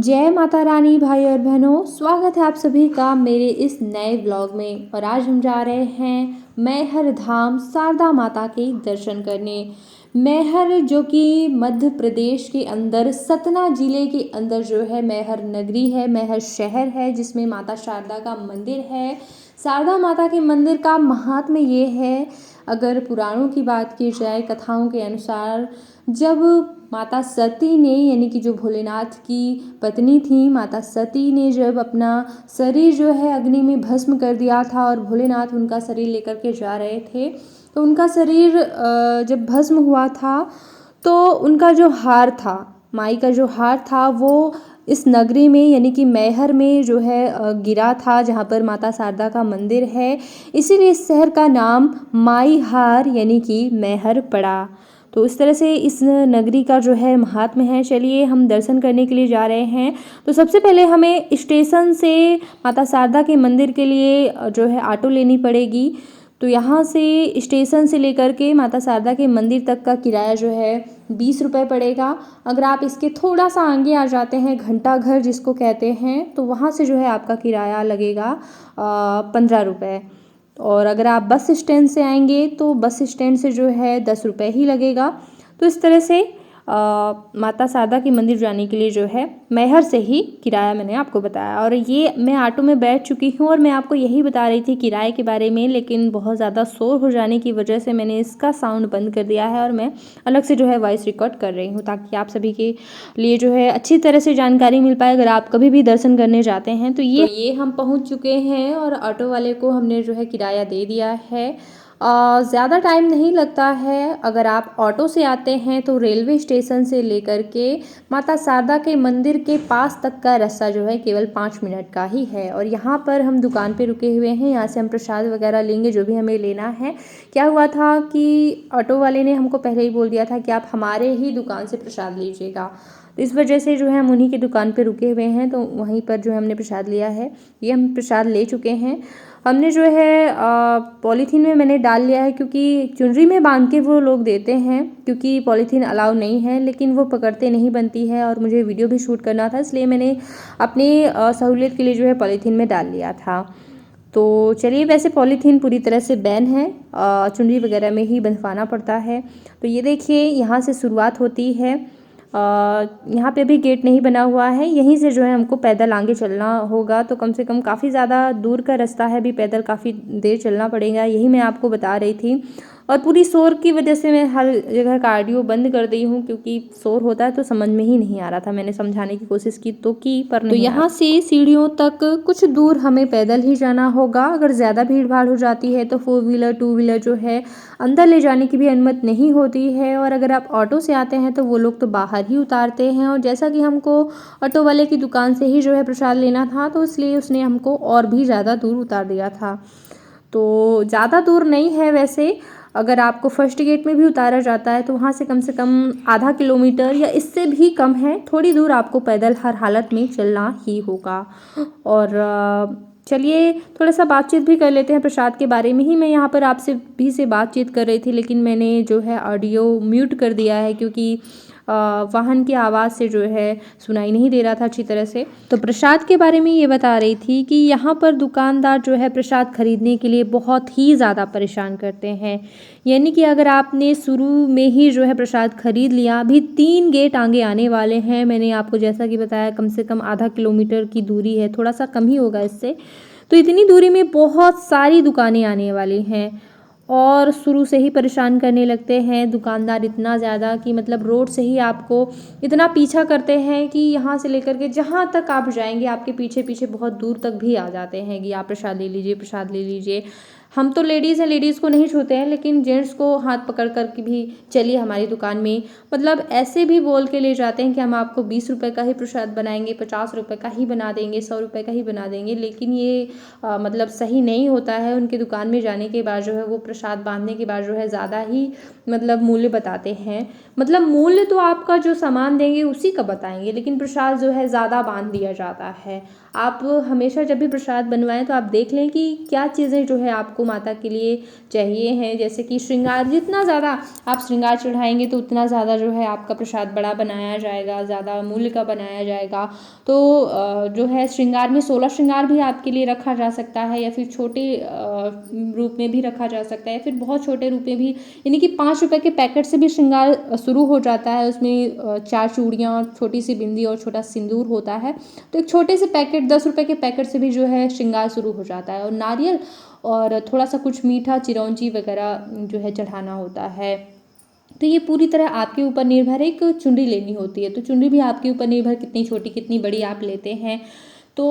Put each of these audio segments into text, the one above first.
जय माता रानी भाई और बहनों, स्वागत है आप सभी का मेरे इस नए व्लॉग में। और आज हम जा रहे हैं मैहर धाम शारदा माता के दर्शन करने। मैहर जो कि मध्य प्रदेश के अंदर सतना जिले के अंदर जो है मैहर नगरी है, मैहर शहर है, जिसमें माता शारदा का मंदिर है। शारदा माता के मंदिर का महात्म्य ये है, अगर पुराणों की बात की जाए, कथाओं के अनुसार, जब माता सती ने यानी कि जो भोलेनाथ की पत्नी थी, माता सती ने जब अपना शरीर जो है अग्नि में भस्म कर दिया था और भोलेनाथ उनका शरीर लेकर के जा रहे थे, तो उनका शरीर जब भस्म हुआ था तो उनका जो हार था, माई का जो हार था, वो इस नगरी में यानी कि मैहर में जो है गिरा था, जहाँ पर माता शारदा का मंदिर है। इसीलिए इस शहर का नाम माई हार यानी कि मैहर पड़ा। तो इस तरह से इस नगरी का जो है महात्म्य है। चलिए हम दर्शन करने के लिए जा रहे हैं। तो सबसे पहले हमें स्टेशन से माता शारदा के मंदिर के लिए जो है ऑटो लेनी पड़ेगी। तो यहाँ से स्टेशन से लेकर के माता शारदा के मंदिर तक का किराया जो है 20 रुपये पड़ेगा। अगर आप इसके थोड़ा सा आगे आ जाते हैं, घंटा घर जिसको कहते हैं, तो वहाँ से जो है आपका किराया लगेगा 15 रुपये। और अगर आप बस स्टैंड से आएंगे तो बस स्टैंड से जो है 10 रुपये ही लगेगा। तो इस तरह से माता शारदा के मंदिर जाने के लिए जो है मैहर से ही किराया मैंने आपको बताया। और ये मैं ऑटो में बैठ चुकी हूँ और मैं आपको यही बता रही थी किराए के बारे में, लेकिन बहुत ज़्यादा शोर हो जाने की वजह से मैंने इसका साउंड बंद कर दिया है और मैं अलग से जो है वॉइस रिकॉर्ड कर रही हूँ, ताकि आप सभी के लिए जो है अच्छी तरह से जानकारी मिल पाए अगर आप कभी भी दर्शन करने जाते हैं। तो ये हम पहुँच चुके हैं और ऑटो वाले को हमने जो है किराया दे दिया है। ज़्यादा टाइम नहीं लगता है। अगर आप ऑटो से आते हैं तो रेलवे स्टेशन से लेकर के माता शारदा के मंदिर के पास तक का रास्ता जो है केवल 5 मिनट का ही है। और यहाँ पर हम दुकान पे रुके हुए हैं, यहाँ से हम प्रसाद वगैरह लेंगे जो भी हमें लेना है। क्या हुआ था कि ऑटो वाले ने हमको पहले ही बोल दिया था कि आप हमारे ही दुकान से प्रसाद लीजिएगा, तो इस वजह से जो है हम उन्हीं की दुकान पे रुके हुए हैं। तो वहीं पर जो है हमने प्रसाद लिया है। ये हम प्रसाद ले चुके हैं। हमने जो है पॉलीथीन में मैंने डाल लिया है, क्योंकि चुनरी में बांध के वो लोग देते हैं, क्योंकि पॉलीथीन अलाउ नहीं है, लेकिन वो पकड़ते नहीं बनती है और मुझे वीडियो भी शूट करना था, इसलिए मैंने अपनी सहूलियत के लिए जो है पॉलीथीन में डाल लिया था। तो चलिए, वैसे पॉलीथीन पूरी तरह से बैन है, चुनरी वगैरह में ही बंधवाना पड़ता है। तो ये देखिए, यहाँ से शुरुआत होती है। यहाँ पे भी गेट नहीं बना हुआ है, यहीं से जो है हमको पैदल आगे चलना होगा। तो कम से कम काफ़ी ज़्यादा दूर का रास्ता है, भी पैदल काफ़ी देर चलना पड़ेगा, यही मैं आपको बता रही थी। और पूरी शोर की वजह से मैं हर जगह का ऑडियो बंद कर दी हूँ, क्योंकि शोर होता है तो समझ में ही नहीं आ रहा था। मैंने समझाने की कोशिश की पर नहीं। तो यहाँ से सीढ़ियों तक कुछ दूर हमें पैदल ही जाना होगा। अगर ज़्यादा भीड़ भाड़ हो जाती है तो 4 व्हीलर 2 व्हीलर जो है अंदर ले जाने की भी अनुमति नहीं होती है। और अगर आप ऑटो से आते हैं तो वो लोग तो बाहर ही उतारते हैं। और जैसा कि हमको ऑटो वाले की दुकान से ही जो है प्रसाद लेना था, तो इसलिए उसने हमको और भी ज़्यादा दूर उतार दिया था। तो ज़्यादा दूर नहीं है वैसे। अगर आपको फर्स्ट गेट में भी उतारा जाता है तो वहाँ से कम आधा किलोमीटर या इससे भी कम है, थोड़ी दूर आपको पैदल हर हालत में चलना ही होगा। और चलिए थोड़ा सा बातचीत भी कर लेते हैं प्रसाद के बारे में ही। मैं यहाँ पर आपसे भी से बातचीत कर रही थी, लेकिन मैंने जो है ऑडियो म्यूट कर दिया है, क्योंकि वाहन की आवाज़ से जो है सुनाई नहीं दे रहा था अच्छी तरह से। तो प्रसाद के बारे में ये बता रही थी कि यहाँ पर दुकानदार जो है प्रसाद खरीदने के लिए बहुत ही ज़्यादा परेशान करते हैं। यानी कि अगर आपने शुरू में ही जो है प्रसाद खरीद लिया, अभी 3 गेट आगे आने वाले हैं। मैंने आपको जैसा कि बताया कम से कम आधा किलोमीटर की दूरी है, थोड़ा सा कम ही होगा इससे। तो इतनी दूरी में बहुत सारी दुकानें आने वाली हैं और शुरू से ही परेशान करने लगते हैं दुकानदार, इतना ज़्यादा कि मतलब रोड से ही आपको इतना पीछा करते हैं कि यहाँ से लेकर के जहाँ तक आप जाएंगे आपके पीछे पीछे बहुत दूर तक भी आ जाते हैं कि आप प्रसाद ले लीजिए, प्रसाद ले लीजिए। हम तो लेडीज़ हैं, लेडीज़ को नहीं छूते हैं, लेकिन जेंट्स को हाथ पकड़ कर के भी चलिए हमारी दुकान में, मतलब ऐसे भी बोल के ले जाते हैं कि हम आपको 20 रुपये का ही प्रसाद बनाएंगे, 50 रुपये का ही बना देंगे, 100 रुपये का ही बना देंगे। लेकिन ये मतलब सही नहीं होता है। उनकी दुकान में जाने के बाद जो है वो प्रसाद बांधने के बाद जो है ज़्यादा ही मतलब मूल्य बताते हैं। मतलब मूल्य तो आपका जो सामान देंगे उसी का बताएंगे, लेकिन प्रसाद जो है ज़्यादा बांध दिया जाता है। आप हमेशा जब भी प्रसाद बनवाएं तो आप देख लें कि क्या चीज़ें जो है आपको आपको माता के लिए चाहिए हैं। जैसे कि श्रृंगार, जितना ज़्यादा आप श्रृंगार चढ़ाएंगे तो उतना ज़्यादा जो है आपका प्रसाद बड़ा बनाया जाएगा, ज़्यादा मूल्य का बनाया जाएगा। तो जो है श्रृंगार में 16 श्रृंगार भी आपके लिए रखा जा सकता है, या फिर छोटे रूप में भी रखा जा सकता है, फिर बहुत छोटे रूप में भी, यानी कि 5 रुपए के पैकेट से भी श्रृंगार शुरू हो जाता है। उसमें 4 चूड़ियाँ, छोटी सी बिंदी और छोटा सिंदूर होता है। तो एक छोटे से पैकेट 10 रुपए के पैकेट से भी जो है श्रृंगार शुरू हो जाता है। और नारियल और थोड़ा सा कुछ मीठा, चिरौंजी वगैरह जो है चढ़ाना होता है। तो ये पूरी तरह आपके ऊपर निर्भर है। एक चुनरी लेनी होती है, तो चुनरी भी आपके ऊपर निर्भर कितनी छोटी कितनी बड़ी आप लेते हैं। तो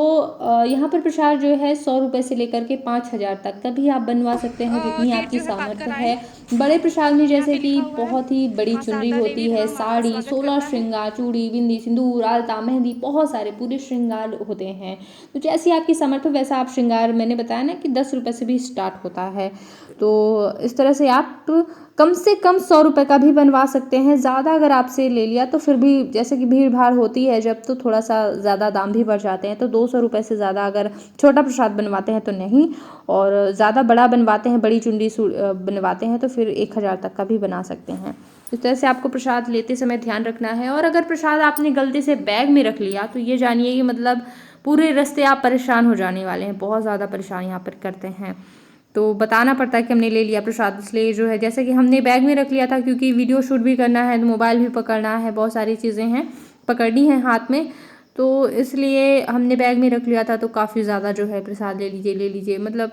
यहाँ पर प्रसाद जो है 100 रुपये से लेकर के 5,000 तक का भी आप बनवा सकते हैं, जितनी आपकी सामर्थ्य है। बड़े प्रसाद में जैसे कि बहुत ही बड़ी चुनरी होती है, साड़ी, 16 श्रृंगार, चूड़ी, बिंदी, सिंदूर, आलता, मेहंदी, बहुत सारे पूरे श्रृंगार होते हैं। तो जैसी आपकी सामर्थ्य वैसा आप श्रृंगार, मैंने बताया ना कि 10 रुपये से भी स्टार्ट होता है। तो इस तरह से आप कम से कम 100 रुपये का भी बनवा सकते हैं। ज़्यादा अगर आपसे ले लिया तो फिर भी, जैसे कि भीड़ भाड़ होती है जब, तो थोड़ा सा ज़्यादा दाम भी बढ़ जाते हैं। तो 200 रुपये से ज़्यादा अगर छोटा प्रसाद बनवाते हैं तो नहीं, और ज़्यादा बड़ा बनवाते हैं, बड़ी चुंडी बनवाते हैं तो फिर 1,000 तक का भी बना सकते हैं। इस तरह से आपको प्रसाद लेते समय ध्यान रखना है। और अगर प्रसाद आपने गलती से बैग में रख लिया तो ये जानिए कि मतलब पूरे रास्ते आप परेशान हो जाने वाले हैं। बहुत ज़्यादा परेशान यहाँ पर करते हैं, तो बताना पड़ता है कि हमने ले लिया प्रसाद। इसलिए जो है, जैसे कि हमने बैग में रख लिया था, क्योंकि वीडियो शूट भी करना है, तो मोबाइल भी पकड़ना है, बहुत सारी चीज़ें हैं पकड़नी है हाथ में, तो इसलिए हमने बैग में रख लिया था। तो काफ़ी ज़्यादा जो है प्रसाद ले लीजिए, मतलब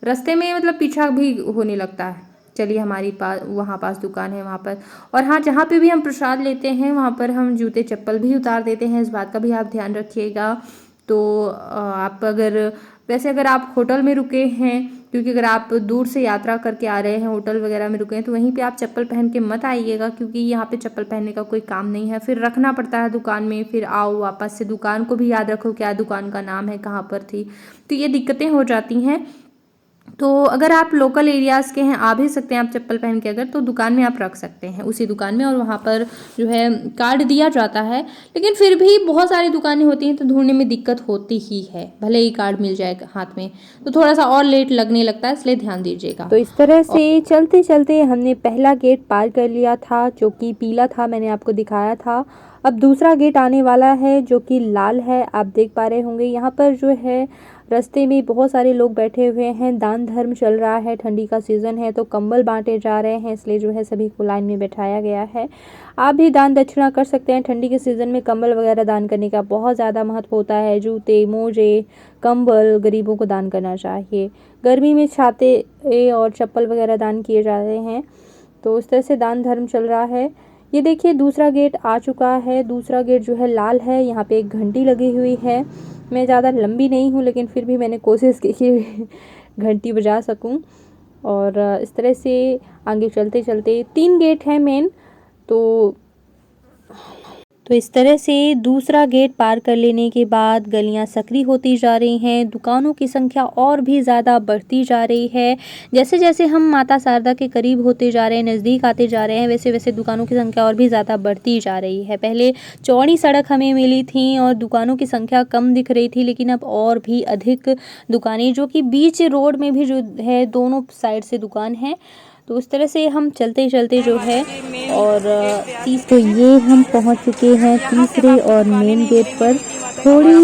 रास्ते में मतलब पीछा भी होने लगता है। चलिए, हमारी वहाँ पास दुकान है वहाँ पर। और हाँ, जहाँ पे भी हम प्रसाद लेते हैं वहाँ पर हम जूते चप्पल भी उतार देते हैं, इस बात का भी आप ध्यान रखिएगा। तो आप अगर आप होटल में रुके हैं, क्योंकि अगर आप दूर से यात्रा करके आ रहे हैं, होटल वगैरह में रुके हैं, तो वहीं पे आप चप्पल पहन के मत आइएगा, क्योंकि यहाँ पे चप्पल पहनने का कोई काम नहीं है। फिर रखना पड़ता है दुकान में, फिर आओ वापस से। दुकान को भी याद रखो, क्या दुकान का नाम है, कहाँ पर थी, तो ये दिक्कतें हो जाती हैं। तो अगर आप लोकल एरियाज़ के हैं, आ भी सकते हैं आप चप्पल पहन के, अगर तो दुकान में आप रख सकते हैं, उसी दुकान में। और वहाँ पर जो है कार्ड दिया जाता है, लेकिन फिर भी बहुत सारी दुकानें होती हैं तो ढूंढने में दिक्कत होती ही है। भले ही कार्ड मिल जाए हाथ में तो थोड़ा सा और लेट लगने लगता है, इसलिए ध्यान दीजिएगा। तो इस तरह से चलते चलते हमने पहला गेट पार कर लिया था, जो कि पीला था, मैंने आपको दिखाया था। अब दूसरा गेट आने वाला है जो कि लाल है, आप देख पा रहे होंगे। यहाँ पर जो है रास्ते में बहुत सारे लोग बैठे हुए हैं, दान धर्म चल रहा है, ठंडी का सीज़न है तो कंबल बांटे जा रहे हैं, इसलिए जो है सभी को लाइन में बैठाया गया है। आप भी दान दक्षिणा कर सकते हैं। ठंडी के सीज़न में कंबल वगैरह दान करने का बहुत ज़्यादा महत्व होता है। जूते, मोजे, कंबल गरीबों को दान करना चाहिए। गर्मी में छाते और चप्पल वगैरह दान किए जा रहे हैं, तो इस तरह से दान धर्म चल रहा है। ये देखिए, दूसरा गेट आ चुका है। दूसरा गेट जो है लाल है, यहाँ पे एक घंटी लगी हुई है। मैं ज़्यादा लंबी नहीं हूँ, लेकिन फिर भी मैंने कोशिश की कि घंटी बजा सकूँ। और इस तरह से आगे चलते चलते 3 गेट हैं मेन, तो इस तरह से दूसरा गेट पार कर लेने के बाद गलियां सक्रिय होती जा रही हैं, दुकानों की संख्या और भी ज़्यादा बढ़ती जा रही है। जैसे जैसे हम माता शारदा के करीब होते जा रहे हैं, नज़दीक आते जा रहे हैं, वैसे वैसे दुकानों की संख्या और भी ज़्यादा बढ़ती जा रही है। पहले चौड़ी सड़क हमें मिली थी और दुकानों की संख्या कम दिख रही थी, लेकिन अब और भी अधिक दुकानें, जो कि बीच रोड में भी जो है दोनों साइड से दुकान है। तो उस तरह से हम चलते चलते जो है, और तो ये हम पहुंच चुके हैं तीसरे और मेन गेट पर। थोड़ी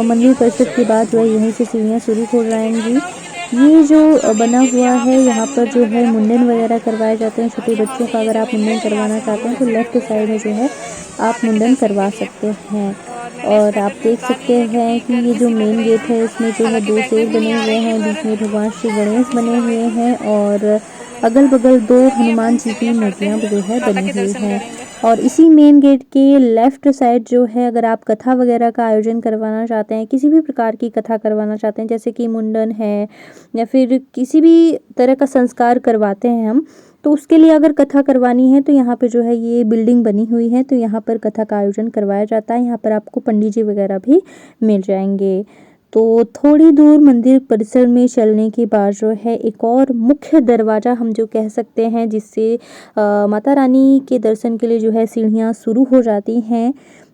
मंदिर परिषद के बाद जो है यहीं से सीढ़ियाँ शुरू हो जाएंगी। ये जो बना हुआ है, यहाँ पर जो है मुंडन वगैरह करवाए जाते हैं छोटे बच्चों का। अगर आप मुंडन करवाना चाहते हैं तो लेफ्ट साइड में जो है आप मुंडन करवा सकते हैं। और आप देख सकते हैं कि ये जो मेन गेट है, इसमें जो है 2 शेर बने हुए हैं, बीच में भगवान श्री गणेश बने हुए हैं, और अगल बगल 2 हनुमान जी की मूर्तियाँ जो है बनी हुई हैं। और इसी मेन गेट के लेफ्ट साइड जो है, अगर आप कथा वगैरह का आयोजन करवाना चाहते हैं, किसी भी प्रकार की कथा करवाना चाहते हैं, जैसे कि मुंडन है या फिर किसी भी तरह का संस्कार करवाते हैं हम, तो उसके लिए अगर कथा करवानी है तो यहाँ पे जो है ये बिल्डिंग बनी हुई है, तो यहाँ पर कथा का आयोजन करवाया जाता है। यहाँ पर आपको पंडित जी वगैरह भी मिल जाएंगे। तो थोड़ी दूर मंदिर परिसर में चलने के बाद जो है एक और मुख्य दरवाज़ा हम जो कह सकते हैं, जिससे माता रानी के दर्शन के लिए जो है सीढ़ियाँ शुरू हो जाती हैं।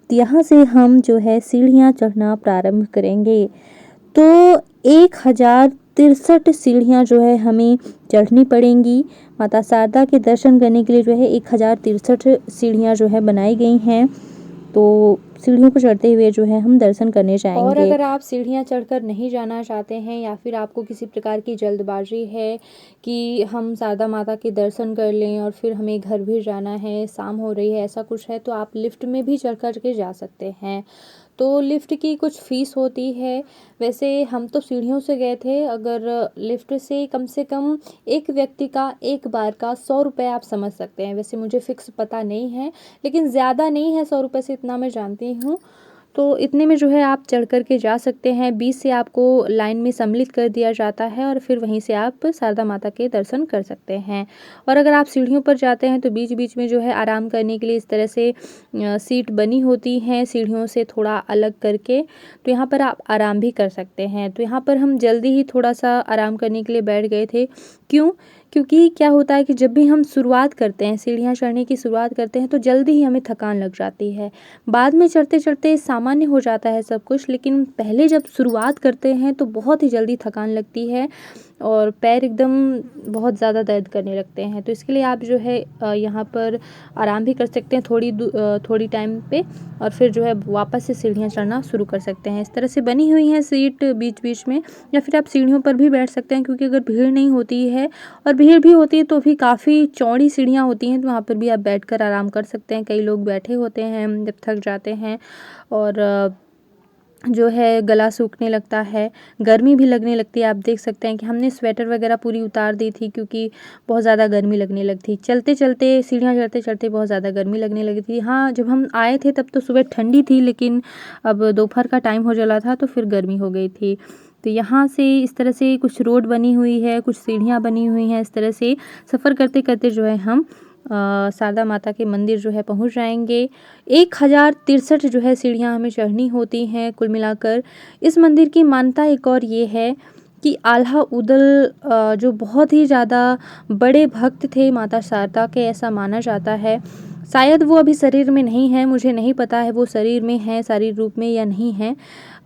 तो यहाँ से हम जो है सीढ़ियाँ चढ़ना प्रारंभ करेंगे। तो 63 सीढ़ियाँ जो है हमें चढ़नी पड़ेंगी। माता शारदा के दर्शन करने के लिए जो है 1063 सीढ़ियाँ जो है बनाई गई हैं। तो सीढ़ियों को चढ़ते हुए जो है हम दर्शन करने जाएंगे। और अगर आप सीढ़ियाँ चढ़कर नहीं जाना चाहते हैं या फिर आपको किसी प्रकार की जल्दबाजी है कि हम शारदा माता के दर्शन कर लें और फिर हमें घर भी जाना है, शाम हो रही है, ऐसा कुछ है, तो आप लिफ्ट में भी चढ़ कर के जा सकते हैं। तो लिफ्ट की कुछ फ़ीस होती है। वैसे हम तो सीढ़ियों से गए थे। अगर लिफ्ट से कम एक व्यक्ति का एक बार का 100 रुपये आप समझ सकते हैं। वैसे मुझे फ़िक्स पता नहीं है, लेकिन ज़्यादा नहीं है 100 रुपये से, इतना मैं जानती हूँ। तो इतने में जो है आप चढ़ कर के जा सकते हैं। बीच से आपको लाइन में सम्मिलित कर दिया जाता है और फिर वहीं से आप शारदा माता के दर्शन कर सकते हैं। और अगर आप सीढ़ियों पर जाते हैं तो बीच बीच में जो है आराम करने के लिए इस तरह से सीट बनी होती हैं सीढ़ियों से थोड़ा अलग करके, तो यहाँ पर आप आराम भी कर सकते हैं। तो यहाँ पर हम जल्दी ही थोड़ा सा आराम करने के लिए बैठ गए थे। क्यों? क्योंकि क्या होता है कि जब भी हम शुरुआत करते हैं, सीढ़ियाँ चढ़ने की शुरुआत करते हैं, तो जल्दी ही हमें थकान लग जाती है। बाद में चढ़ते चढ़ते सामान्य हो जाता है सब कुछ, लेकिन पहले जब शुरुआत करते हैं तो बहुत ही जल्दी थकान लगती है और पैर एकदम बहुत ज़्यादा दर्द करने लगते हैं। तो इसके लिए आप जो है यहाँ पर आराम भी कर सकते हैं थोड़ी टाइम पे, और फिर जो है वापस से सीढ़ियाँ चढ़ना शुरू कर सकते हैं। इस तरह से बनी हुई हैं सीट बीच बीच में, या फिर आप सीढ़ियों पर भी बैठ सकते हैं, क्योंकि अगर भीड़ नहीं होती है और भीड़ भी होती है तो भी काफ़ी चौड़ी सीढ़ियाँ होती हैं, तो वहाँ पर भी आप बैठकर आराम कर सकते हैं। कई लोग बैठे होते हैं जब थक जाते हैं और जो है गला सूखने लगता है, गर्मी भी लगने लगती है। आप देख सकते हैं कि हमने स्वेटर वगैरह पूरी उतार दी थी, क्योंकि बहुत ज़्यादा गर्मी लगने लगती। चलते चलते सीढ़ियाँ चढ़ते चढ़ते बहुत ज़्यादा गर्मी लगने लगी थी। हाँ, जब हम आए थे तब तो सुबह ठंडी थी, लेकिन अब दोपहर का टाइम हो चला था तो फिर गर्मी हो गई थी। तो यहाँ से इस तरह से कुछ रोड बनी हुई है, कुछ सीढ़ियाँ बनी हुई हैं। इस तरह से सफ़र करते करते जो है हम शारदा माता के मंदिर जो है पहुँच जाएंगे। 1063 जो है सीढ़ियाँ हमें चढ़नी होती हैं कुल मिलाकर। इस मंदिर की मान्यता एक और ये है कि आल्हा उदल जो बहुत ही ज़्यादा बड़े भक्त थे माता शारदा के, ऐसा माना जाता है। शायद वो अभी शरीर में नहीं है, मुझे नहीं पता है वो शरीर में है, शारीर रूप में या नहीं है,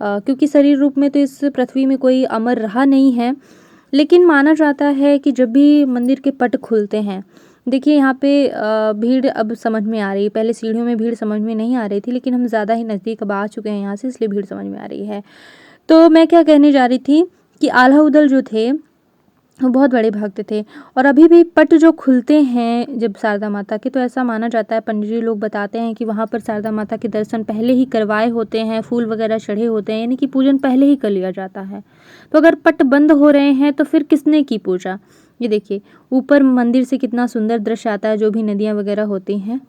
क्योंकि शरीर रूप में तो इस पृथ्वी में कोई अमर रहा नहीं है। लेकिन माना जाता है कि जब भी मंदिर के पट खुलते हैं, देखिए यहाँ पे भीड़ अब समझ में आ रही है। पहले सीढ़ियों में भीड़ समझ में नहीं आ रही थी, लेकिन हम ज़्यादा ही नज़दीक अब आ चुके हैं यहाँ से, इसलिए भीड़ समझ में आ रही है। तो मैं क्या कहने जा रही थी कि आल्हा उदल जो थे वो बहुत बड़े भक्त थे, और अभी भी पट जो खुलते हैं जब शारदा माता के, तो ऐसा माना जाता है, पंडित जी लोग बताते हैं कि वहाँ पर शारदा माता के दर्शन पहले ही करवाए होते हैं, फूल वगैरह चढ़े होते हैं, यानी कि पूजन पहले ही कर लिया जाता है। तो अगर पट बंद हो रहे हैं तो फिर किसने की पूजा? ये देखिए ऊपर मंदिर से कितना सुंदर दृश्य आता है, जो भी नदियाँ वगैरह होती हैं,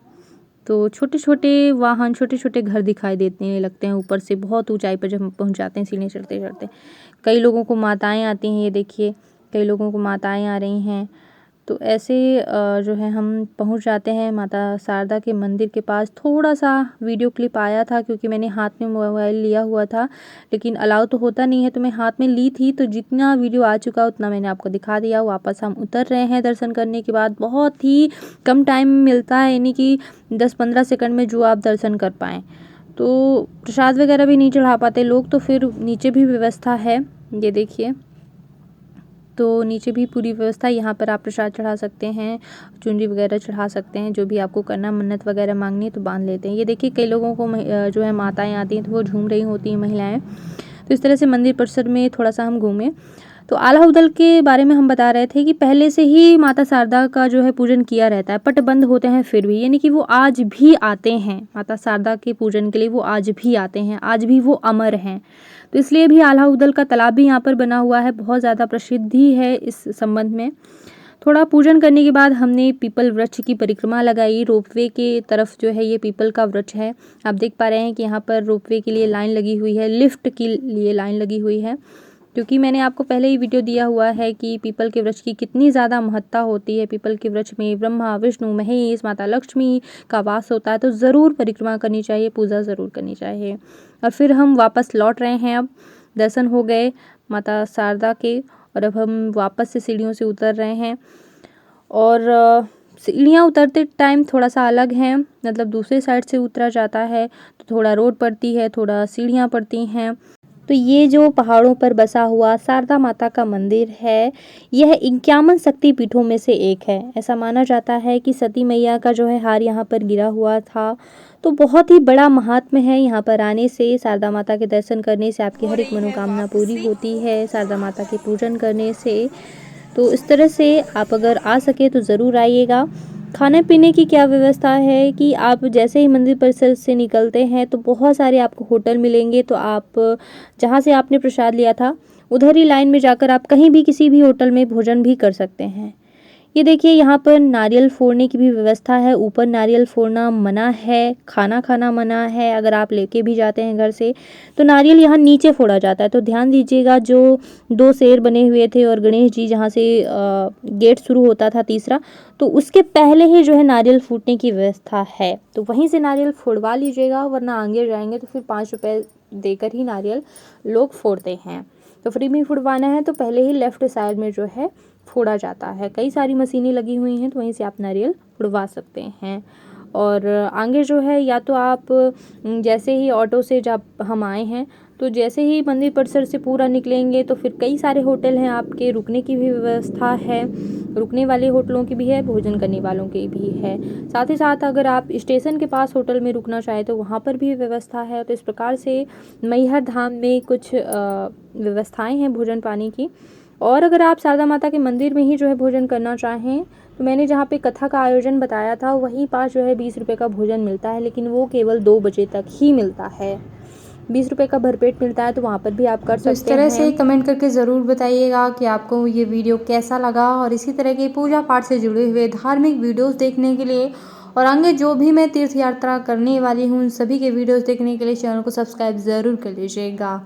तो छोटे छोटे वाहन, छोटे छोटे घर दिखाई देने लगते हैं ऊपर से, बहुत ऊंचाई पर जब हम पहुँच जाते हैं सीढ़ियाँ चढ़ते चढ़ते। कई लोगों को माताएं आती हैं, ये देखिए कई लोगों को माताएं आ रही हैं। तो ऐसे जो है हम पहुंच जाते हैं माता शारदा के मंदिर के पास। थोड़ा सा वीडियो क्लिप आया था, क्योंकि मैंने हाथ में मोबाइल लिया हुआ था, लेकिन अलाउ तो होता नहीं है, तो मैं हाथ में ली थी, तो जितना वीडियो आ चुका उतना मैंने आपको दिखा दिया। वापस हम उतर रहे हैं दर्शन करने के बाद। बहुत ही कम टाइम मिलता है, यानी कि 10-15 सेकंड में जो आप दर्शन कर पाएँ। तो प्रसाद वगैरह भी नहीं चढ़ा पाते लोग, तो फिर नीचे भी व्यवस्था है, ये देखिए। तो नीचे भी पूरी व्यवस्था, यहाँ पर आप प्रसाद चढ़ा सकते हैं, चुनरी वगैरह चढ़ा सकते हैं, जो भी आपको करना, मन्नत वगैरह मांगनी है तो बांध लेते हैं। ये देखिए कई लोगों को जो है माताएं आती हैं तो वो झूम रही होती हैं महिलाएं। तो इस तरह से मंदिर परिसर में थोड़ा सा हम घूमे। तो आल्हा उदल के बारे में हम बता रहे थे कि पहले से ही माता शारदा का जो है पूजन किया रहता है, पट बंद होते हैं फिर भी, यानी कि वो आज भी आते हैं माता शारदा के पूजन के लिए, वो आज भी आते हैं, आज भी वो अमर हैं। तो इसलिए भी आल्हा उदल का तालाब भी यहाँ पर बना हुआ है, बहुत ज़्यादा प्रसिद्धि है इस संबंध में। थोड़ा पूजन करने के बाद हमने पीपल वृक्ष की परिक्रमा लगाई। रोपवे के तरफ जो है ये पीपल का वृक्ष है, आप देख पा रहे हैं कि यहाँ पर रोपवे के लिए लाइन लगी हुई है, लिफ्ट के लिए लाइन लगी हुई है, क्योंकि मैंने आपको पहले ही वीडियो दिया हुआ है कि पीपल के वृक्ष की कितनी ज़्यादा महत्ता होती है। पीपल के वृक्ष में ब्रह्मा, विष्णु, महेश, माता लक्ष्मी का वास होता है, तो ज़रूर परिक्रमा करनी चाहिए, पूजा ज़रूर करनी चाहिए। और फिर हम वापस लौट रहे हैं। अब दर्शन हो गए माता शारदा के, और अब हम वापस से सीढ़ियों से उतर रहे हैं। और सीढ़ियाँ उतरते टाइम थोड़ा सा अलग है, मतलब दूसरे साइड से उतरा जाता है, तो थोड़ा रोड पड़ती है, थोड़ा सीढ़ियाँ पड़ती हैं। तो ये जो पहाड़ों पर बसा हुआ शारदा माता का मंदिर है, यह 51 शक्तिपीठों में से एक है। ऐसा माना जाता है कि सती मैया का जो है हार यहाँ पर गिरा हुआ था। तो बहुत ही बड़ा महात्म्य है यहाँ पर आने से, शारदा माता के दर्शन करने से आपकी हर एक मनोकामना पूरी होती है, शारदा माता के पूजन करने से। तो इस तरह से आप अगर आ सके तो ज़रूर आइएगा। खाने पीने की क्या व्यवस्था है कि आप जैसे ही मंदिर परिसर से निकलते हैं तो बहुत सारे आपको होटल मिलेंगे। तो आप जहाँ से आपने प्रसाद लिया था उधर ही लाइन में जाकर आप कहीं भी किसी भी होटल में भोजन भी कर सकते हैं। ये देखिए यहाँ पर नारियल फोड़ने की भी व्यवस्था है। ऊपर नारियल फोड़ना मना है, खाना खाना मना है। अगर आप लेके भी जाते हैं घर से तो नारियल यहाँ नीचे फोड़ा जाता है। तो ध्यान दीजिएगा, जो 2 शेर बने हुए थे और गणेश जी जहाँ से गेट शुरू होता था तीसरा, तो उसके पहले ही जो है नारियल फूटने की व्यवस्था है। तो वहीं से नारियल फोड़वा लीजिएगा, वरना आगे जाएंगे तो फिर 5 रुपये देकर ही नारियल लोग फोड़ते हैं। तो फ्री में फुड़वाना है तो पहले ही लेफ्ट साइड में जो है फोड़ा जाता है। कई सारी मशीनें लगी हुई हैं, तो वहीं से आप नारियल फुड़वा सकते हैं। और आगे जो है, या तो आप जैसे ही ऑटो से जब हम आए हैं तो जैसे ही मंदिर परिसर से पूरा निकलेंगे तो फिर कई सारे होटल हैं आपके, रुकने की भी व्यवस्था है। रुकने वाले होटलों की भी है, भोजन करने वालों की भी है। साथ ही साथ अगर आप स्टेशन के पास होटल में रुकना चाहें तो वहाँ पर भी व्यवस्था है। तो इस प्रकार से मैहर धाम में कुछ व्यवस्थाएं हैं भोजन पानी की। और अगर आप शारदा माता के मंदिर में ही जो है भोजन करना चाहें तो मैंने जहाँ पे कथा का आयोजन बताया था वहीं पास जो है 20 रुपये का भोजन मिलता है, लेकिन वो केवल 2 बजे तक ही मिलता है। 20 रुपये का भरपेट मिलता है, तो वहाँ पर भी आप कर सकते हैं। इस तरह से कमेंट करके ज़रूर बताइएगा कि आपको ये वीडियो कैसा लगा। और इसी तरह के पूजा पाठ से जुड़े हुए धार्मिक वीडियोस देखने के लिए और आगे जो भी मैं तीर्थ यात्रा करने वाली हूँ उन सभी के वीडियोस देखने के लिए चैनल को सब्सक्राइब ज़रूर कर लीजिएगा।